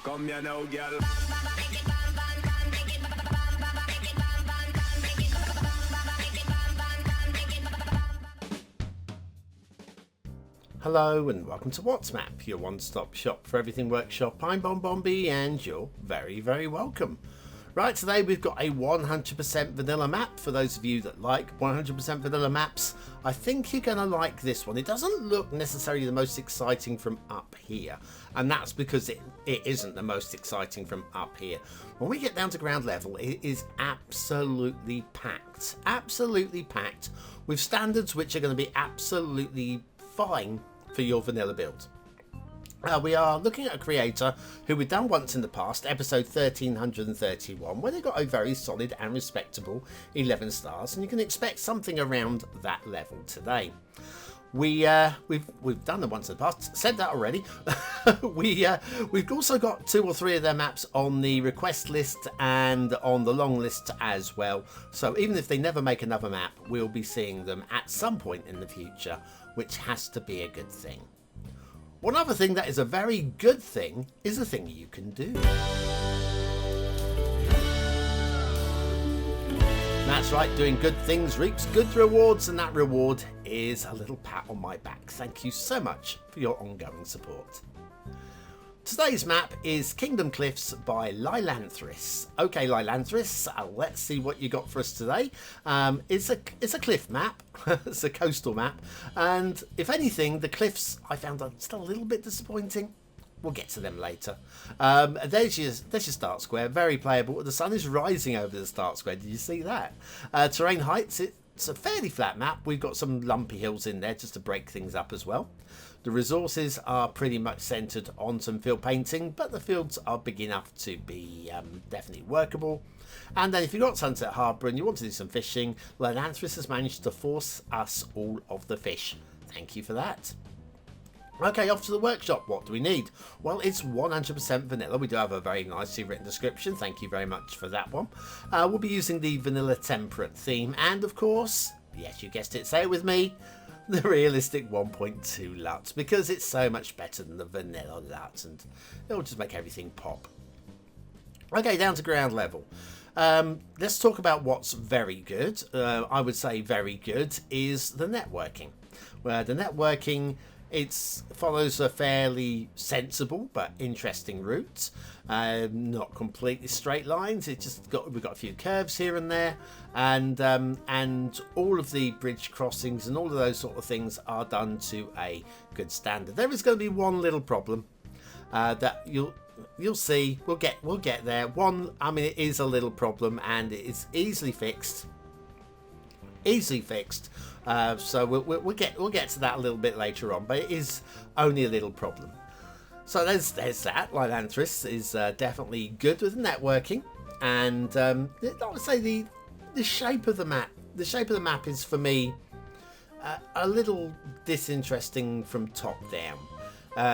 Come here now, girl. Hello and welcome to What's Map, your one-stop shop for everything workshop. I'm BonBonB and you're very, very welcome. Right, today we've got a 100% vanilla map. For those of you that like 100% vanilla maps, I think you're going to like this one. It doesn't look necessarily the most exciting from up here, and that's because it isn't the most exciting from up here. When we get down to ground level, it is absolutely packed with standards which are going to be absolutely fine for your vanilla build. We are looking at a creator who we've done once in the past, episode 1331, where they got a very solid and respectable 11 stars, and you can expect something around that level today. We've done them once in the past, said that already. We've also got 2 or 3 of their maps on the request list and on the long list as well, so even if they never make another map, we'll be seeing them at some point in the future, which has to be a good thing. One other thing that is a very good thing is a thing you can do. That's right, doing good things reaps good rewards, and that reward is a little pat on my back. Thank you so much for your ongoing support. Today's map is Kingdom Cliffs by Lielanthris. Okay, Lielanthris, let's see what you got for us today. It's a cliff map. It's a coastal map, and if anything, the cliffs I found are still a little bit disappointing. We'll get to them later. There's your start square, very playable. The sun is rising over the start square. Did you see that? Terrain heights. It's a fairly flat map. We've got some lumpy hills in there just to break things up as well. The resources are pretty much centered on some field painting, but the fields are big enough to be definitely workable. And then if you've got Sunset Harbour and you want to do some fishing, Lielanthris has managed to force us all of the fish. Thank you for that. Okay, off to the workshop. What do we need? Well, it's 100% vanilla. We do have a very nicely written description. Thank you very much for that one. We'll be using the vanilla temperate theme. And of course, yes, you guessed it, say it with me, the realistic 1.2 LUT, because it's so much better than the vanilla LUT and it'll just make everything pop. Okay, down to ground level. Let's talk about what's very good. I would say very good is the networking. Where the networking, it follows a fairly sensible but interesting route. Not completely straight lines. We've got a few curves here and there, and all of the bridge crossings and all of those sort of things are done to a good standard. There is going to be one little problem that you'll see. We'll get there. It is a little problem, and it is easily fixed. So we'll get to that a little bit later on, but it is only a little problem. So there's that. Lielanthris is definitely good with networking, and I would say the shape of the map. The shape of the map is for me a little disinteresting from top down.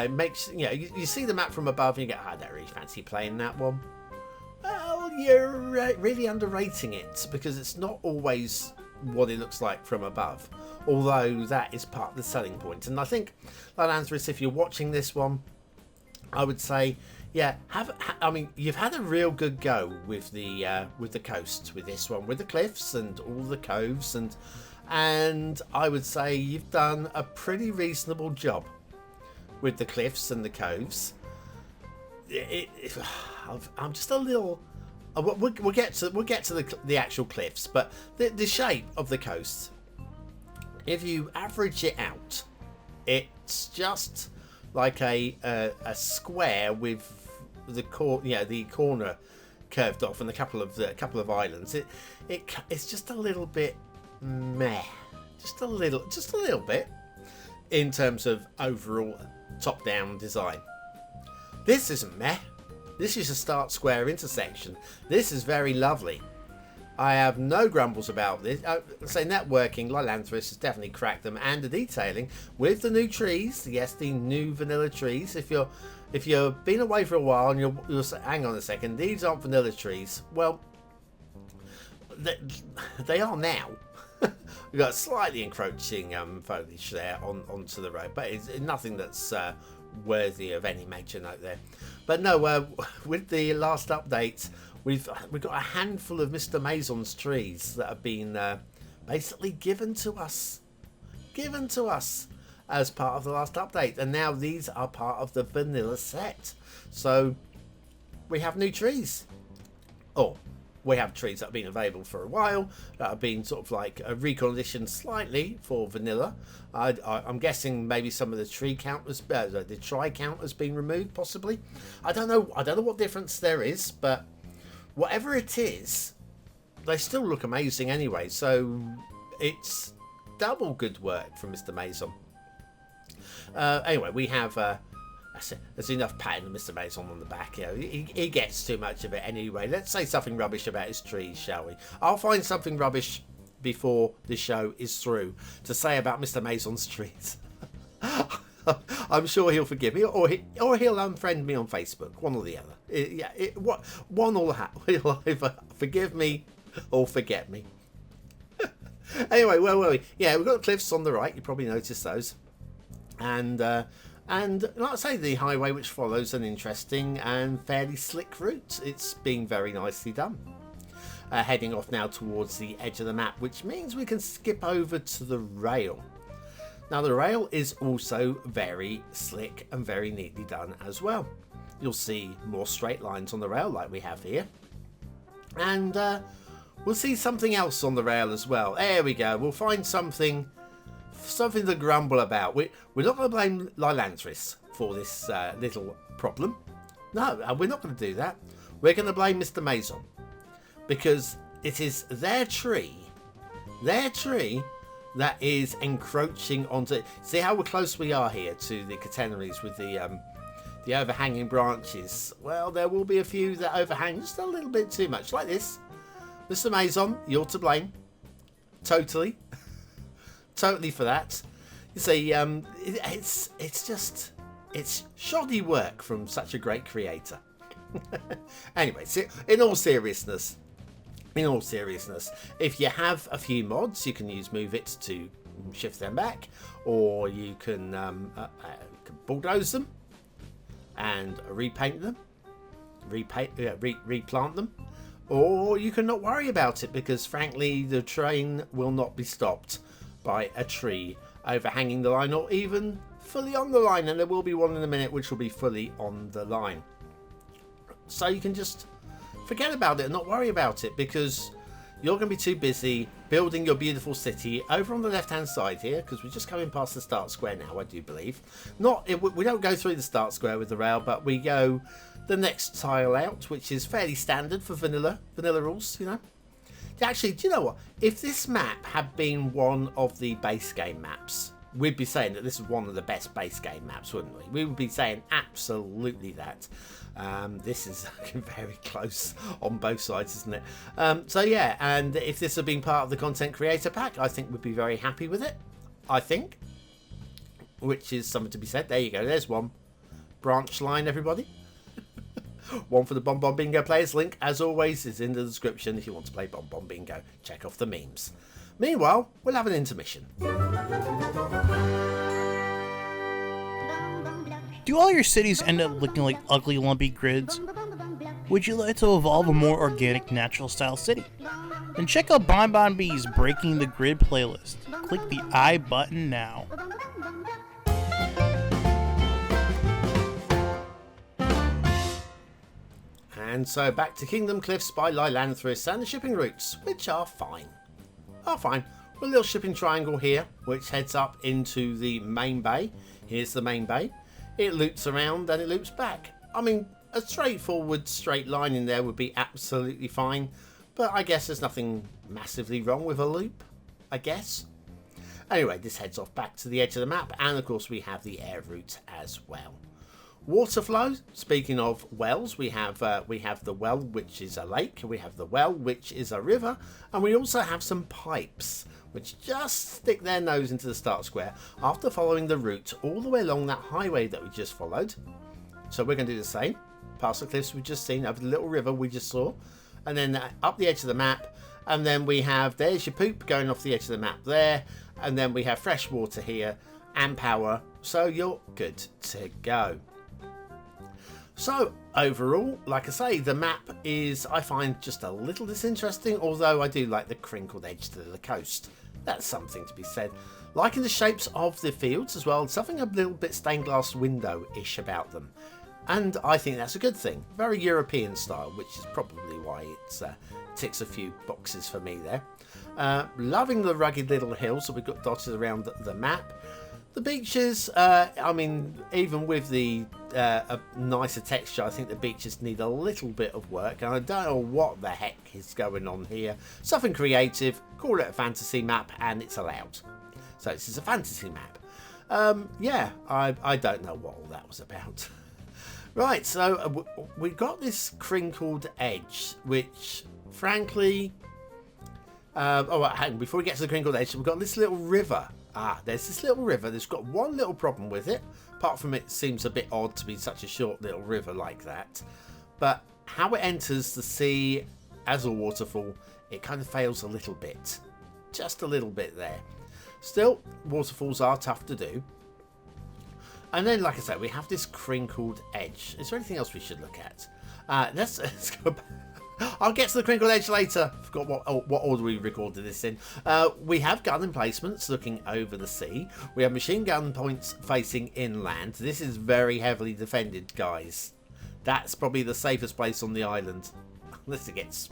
It makes you see the map from above and you go, I don't really fancy playing that one. Well, you're really underrating it, because it's not always what it looks like from above, although that is part of the selling point. And I think, Lielanthris, if you're watching this one, I would say, yeah, you've had a real good go with the coast with this one, with the cliffs and all the coves, and I would say you've done a pretty reasonable job with the cliffs and the coves. I'm just a little. We'll get to the actual cliffs, but the shape of the coast, if you average it out, it's just like a square with the corner curved off and a couple of islands. It's just a little bit meh, just a little bit in terms of overall top-down design. This isn't meh. This is a start square intersection. This is very lovely. I have no grumbles about this. Say networking, Lielanthris has definitely cracked them, and the detailing with the new trees. Yes, the new vanilla trees. If you've been away for a while and you'll say, hang on a second, these aren't vanilla trees. Well, they are now. We've got slightly encroaching foliage there onto the road, but it's nothing that's worthy of any major note there. But no, with the last update, we've got a handful of Mr. Maison's trees that have been basically given to us as part of the last update, and now these are part of the vanilla set. So we have new trees. Oh, we have trees that have been available for a while, that have been sort of like reconditioned slightly for vanilla. I'm guessing maybe some of the tree count the try count has been removed, possibly. I don't know what difference there is, but whatever it is, they still look amazing anyway. So it's double good work from Mr. Maison. Anyway, we have there's enough patting Mr. Maison on the back. You know, he gets too much of it anyway. Let's say something rubbish about his trees, shall we? I'll find something rubbish before the show is through to say about Mr. Maison's trees. I'm sure he'll forgive me, or he'll unfriend me on Facebook. One or the other. One or the other. He'll either forgive me or forget me. Anyway, where were we? Yeah, we've got cliffs on the right. You probably noticed those. And like I say, the highway which follows an interesting and fairly slick route. It's being very nicely done. Heading off now towards the edge of the map, which means we can skip over to the rail. Now the rail is also very slick and very neatly done as well. You'll see more straight lines on the rail like we have here. And we'll see something else on the rail as well. There we go. We'll find something to grumble about. We're not going to blame Lielanthris for this little problem. No, we're not going to do that. We're going to blame Mr. Maison, because it is their tree that is encroaching onto. See how close we are here to the catenaries with the overhanging branches. Well, there will be a few that overhang just a little bit too much, like this. Mr. Maison, you're to blame. Totally for that. You see, it's shoddy work from such a great creator. Anyway, in all seriousness, if you have a few mods, you can use Move It to shift them back, or you can bulldoze them and repaint them, replant them, or you can not worry about it, because frankly the train will not be stopped by a tree overhanging the line, or even fully on the line, and there will be one in a minute which will be fully on the line. So you can just forget about it and not worry about it, because you're going to be too busy building your beautiful city over on the left hand side here, because we're just coming past the start square now, I do believe. We don't go through the start square with the rail, but we go the next tile out, which is fairly standard for vanilla rules, you know. Actually, do you know what? If this map had been one of the base game maps, we'd be saying that this is one of the best base game maps, wouldn't we? We would be saying absolutely that. This is very close on both sides, isn't it? So yeah, and if this had been part of the content creator pack, I think we'd be very happy with it. I think. Which is something to be said. There you go. There's one branch line, everybody. One for the BonBonBingo players. Link, as always, is in the description if you want to play BonBonBingo. Check off the memes. Meanwhile, we'll have an intermission. Do all your cities end up looking like ugly, lumpy grids? Would you like to evolve a more organic, natural-style city? Then check out BonBonB's Breaking the Grid playlist. Click the I button now. And so back to Kingdom Cliffs by Lielanthris and the shipping routes, which are fine. With a little shipping triangle here, which heads up into the main bay. Here's the main bay. It loops around and it loops back. I mean, a straightforward straight line in there would be absolutely fine, but I guess there's nothing massively wrong with a loop, I guess. Anyway, this heads off back to the edge of the map, and of course we have the air route as well. Water flow. Speaking of wells, we have the well, which is a lake. We have the well, which is a river, and we also have some pipes, which just stick their nose into the start square after following the route all the way along that highway that we just followed. So we're going to do the same. Past the cliffs we've just seen, over the little river we just saw, and then up the edge of the map, and then we have, there's your poop going off the edge of the map there, and then we have fresh water here and power, so you're good to go. So overall, like I say, the map is, I find, just a little disinteresting, although I do like the crinkled edge to the coast. That's something to be said. Liking the shapes of the fields as well, something a little bit stained glass window-ish about them. And I think that's a good thing. Very European style, which is probably why it ticks a few boxes for me there. Loving the rugged little hills that we've got dotted around the map. The beaches, I mean, even with the a nicer texture, I think the beaches need a little bit of work. And I don't know what the heck is going on here. Something creative, call it a fantasy map, and it's allowed. So this is a fantasy map. Yeah, I don't know what all that was about. Right, so we've got this crinkled edge, which, frankly... hang on, before we get to the crinkled edge, we've got this little river. There's this little river. There's got one little problem with it. Apart from it seems a bit odd to be such a short little river like that. But how it enters the sea as a waterfall, it kind of fails a little bit. Just a little bit there. Still, waterfalls are tough to do. And then, like I said, we have this crinkled edge. Is there anything else we should look at? Let's go back. I'll get to the crinkled edge later. Forgot what order we recorded this in. We have gun emplacements looking over the sea. We have machine gun points facing inland. This is very heavily defended, guys. That's probably the safest place on the island, unless it gets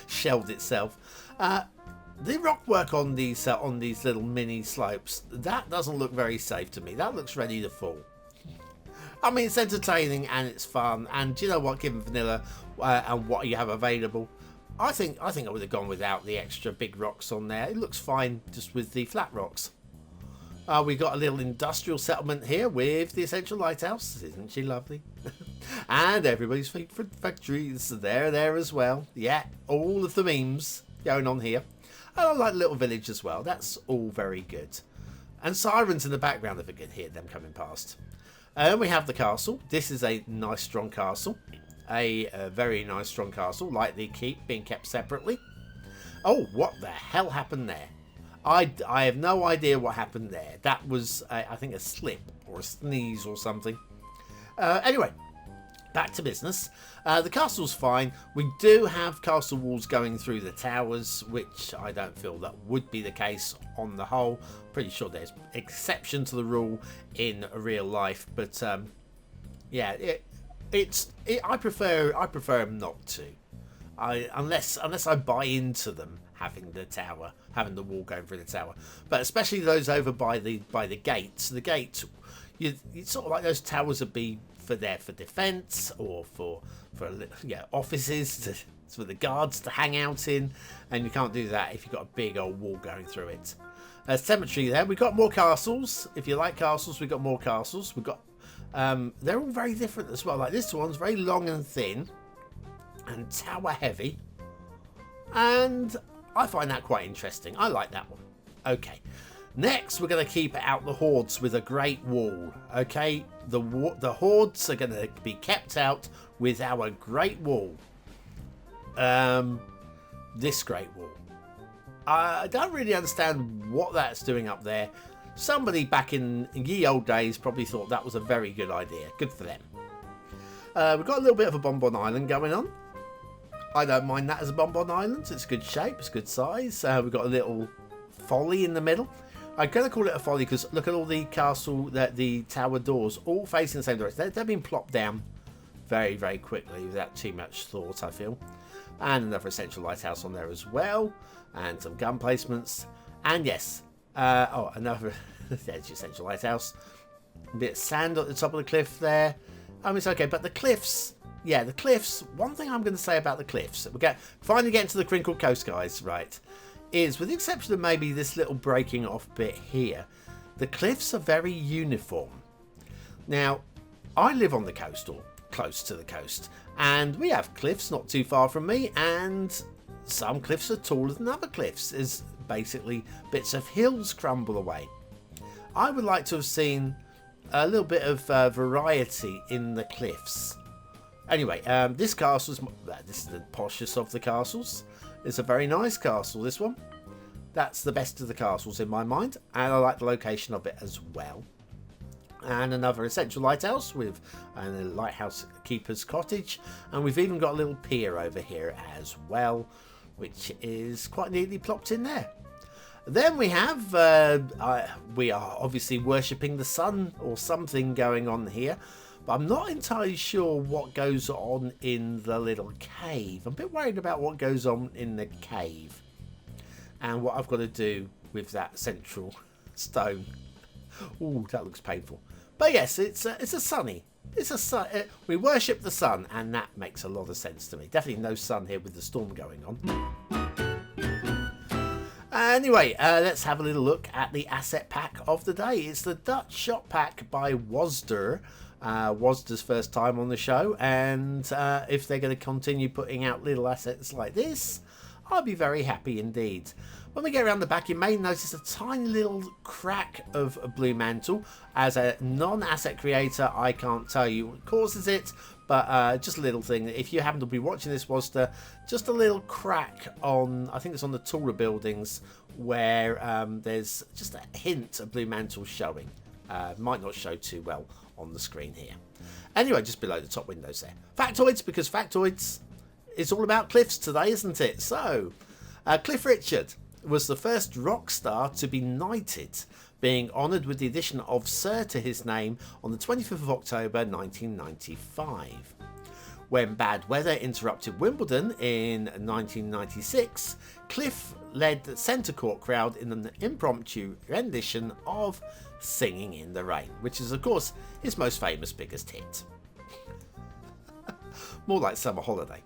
shelled itself. The rock work on these little mini slopes, that doesn't look very safe to me. That looks ready to fall. I mean, it's entertaining and it's fun, and do you know what, given vanilla and what you have available, I think I would have gone without the extra big rocks on there. It looks fine just with the flat rocks. We've got a little industrial settlement here with the Essential Lighthouse. Isn't she lovely? And everybody's favourite factories there as well. Yeah, all of the memes going on here. And I like the little village as well. That's all very good. And sirens in the background if I could hear them coming past. And we have the castle. This is a nice strong castle. A very nice strong castle, like the keep being kept separately. Oh, what the hell happened there? I have no idea what happened there. That was, I think, a slip or a sneeze or something. Anyway, back to business. The castle's fine. We do have castle walls going through the towers, which I don't feel that would be the case on the whole. Pretty sure there's exception to the rule in real life, but yeah, I prefer not to. Unless I buy into them having the wall going through the tower, but especially those over by the gates. The gate, you sort of like those towers would be for defence or for offices for the guards to hang out in, and you can't do that if you've got a big old wall going through it. Cemetery there. We've got more castles. If you like castles, we've got more castles. We've got they're all very different as well. Like this one's very long and thin and tower heavy, and I find that quite interesting. I like that one. Okay, next we're going to keep out the hordes with a great wall. Okay, the hordes are going to be kept out with our great wall. This great wall. I don't really understand what that's doing up there. Somebody back in ye old days probably thought that was a very good idea. Good for them. We've got a little bit of a Bonbon Island going on. I don't mind that as a Bonbon Island. It's good shape. It's good size. We've got a little folly in the middle. I'm going to call it a folly because look at all the castle, the tower doors, all facing the same direction. They've been plopped down very, very quickly without too much thought, I feel. And another Essential Lighthouse on there as well. And some gun placements. And yes, another there's your Essential Lighthouse. A bit of sand at the top of the cliff there. It's okay, but the cliffs, yeah, the cliffs. One thing I'm going to say about the cliffs, finally getting to the crinkled coast, guys, right, is with the exception of maybe this little breaking off bit here, the cliffs are very uniform. Now, I live on the coast or close to the coast, and we have cliffs not too far from me, and some cliffs are taller than other cliffs as basically bits of hills crumble away. I would like to have seen a little bit of variety in the cliffs. Anyway, this is the poshest of the castles. It's a very nice castle, this one. That's the best of the castles in my mind, and I like the location of it as well. and another essential lighthouse with a lighthouse keeper's cottage, and we've even got a little pier over here as well, which is quite neatly plopped in there. Then we have we are obviously worshipping the sun or something going on here, but I'm not entirely sure what goes on in the little cave. I'm a bit worried about what goes on in the cave and what I've got to do with that central stone. Ooh, that looks painful. But yes, it's a sunny. It's a sun. We worship the sun, and that makes a lot of sense to me. Definitely no sun here with the storm going on. Anyway, let's have a little look at the asset pack of the day. It's the Dutch Shop Pack by Wazdr. Wazdr's first time on the show, and if they're going to continue putting out little assets like this, I'll be very happy indeed. When we get around the back, you may notice a tiny little crack of a blue mantle. As a non-asset creator, I can't tell you what causes it, but just a little thing. If you happen to be watching this, Wazdr, just a little crack on, I think it's on the taller buildings, where there's just a hint of blue mantle showing. Might not show too well on the screen here. Anyway, just below the top windows there. Factoids, because Factoids is all about Cliffs today, isn't it? So, Cliff Richard was the first rock star to be knighted, being honoured with the addition of Sir to his name on the 25th of October 1995. When bad weather interrupted Wimbledon in 1996, Cliff led the centre court crowd in an impromptu rendition of Singing in the Rain, which is of course his most famous biggest hit. More like Summer Holiday.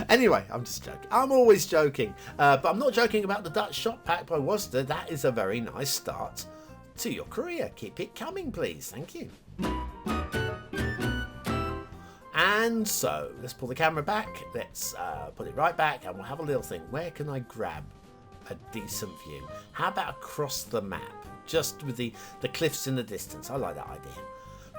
Anyway, I'm just joking. I'm always joking. But I'm not joking about the Dutch Shop Pack by Wazdr. That is a very nice start to your career. Keep it coming, please. Thank you. And so, let's pull the camera back. Let's put it right back, and we'll have a little thing. Where can I grab a decent view? How about across the map? Just with the cliffs in the distance. I like that idea.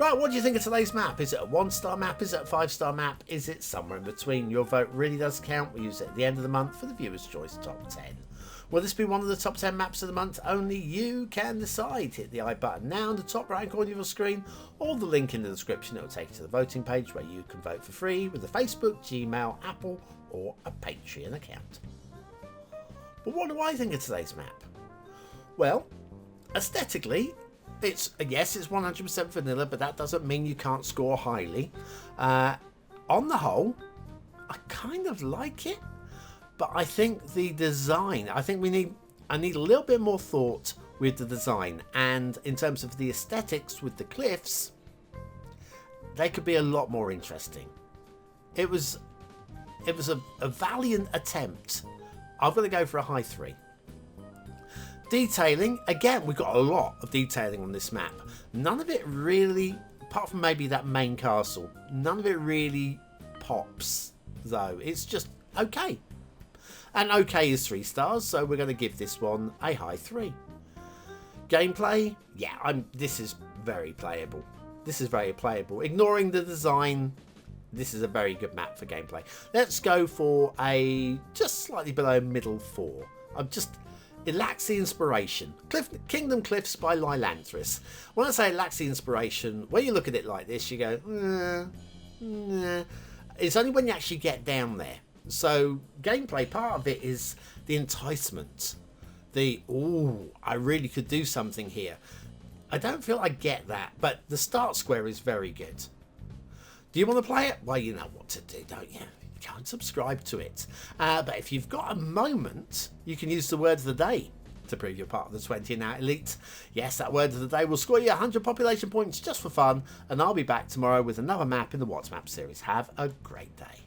Right, what do you think of today's map? Is it a 1-star map? Is it a 5-star map? Is it somewhere in between? Your vote really does count. We use it at the end of the month for the Viewer's Choice Top 10. Will this be one of the top 10 maps of the month? Only you can decide. Hit the I button now in the top right corner of your screen, or the link in the description. It will take you to the voting page where you can vote for free with a Facebook, Gmail, Apple, or a Patreon account. But what do I think of today's map? Well, aesthetically, it's 100% vanilla, but that doesn't mean you can't score highly. On the whole, I kind of like it, but I think the design, I need a little bit more thought with the design, and in terms of the aesthetics with the cliffs, they could be a lot more interesting. It was a valiant attempt. I've got to go for a high 3. Detailing, again, we've got a lot of detailing on this map. None of it really, apart from maybe that main castle, none of it really pops, though. It's just okay. And okay is 3 stars, so we're going to give this one a high 3. Gameplay, this is very playable. This is very playable. Ignoring the design, this is a very good map for gameplay. Let's go for a just slightly below middle 4. It lacks the inspiration. Kingdom Cliffs by Lielanthris. When I say it lacks the inspiration, when you look at it like this, you go, It's only when you actually get down there. So, gameplay, part of it is the enticement. I really could do something here. I don't feel I get that, but the start square is very good. Do you want to play it? Well, you know what to do, don't you? Go and subscribe to it. But if you've got a moment, you can use the word of the day to prove you're part of the 20 and out elite. Yes, that word of the day will score you 100 population points just for fun, and I'll be back tomorrow with another map in the What's Map series. Have a great day.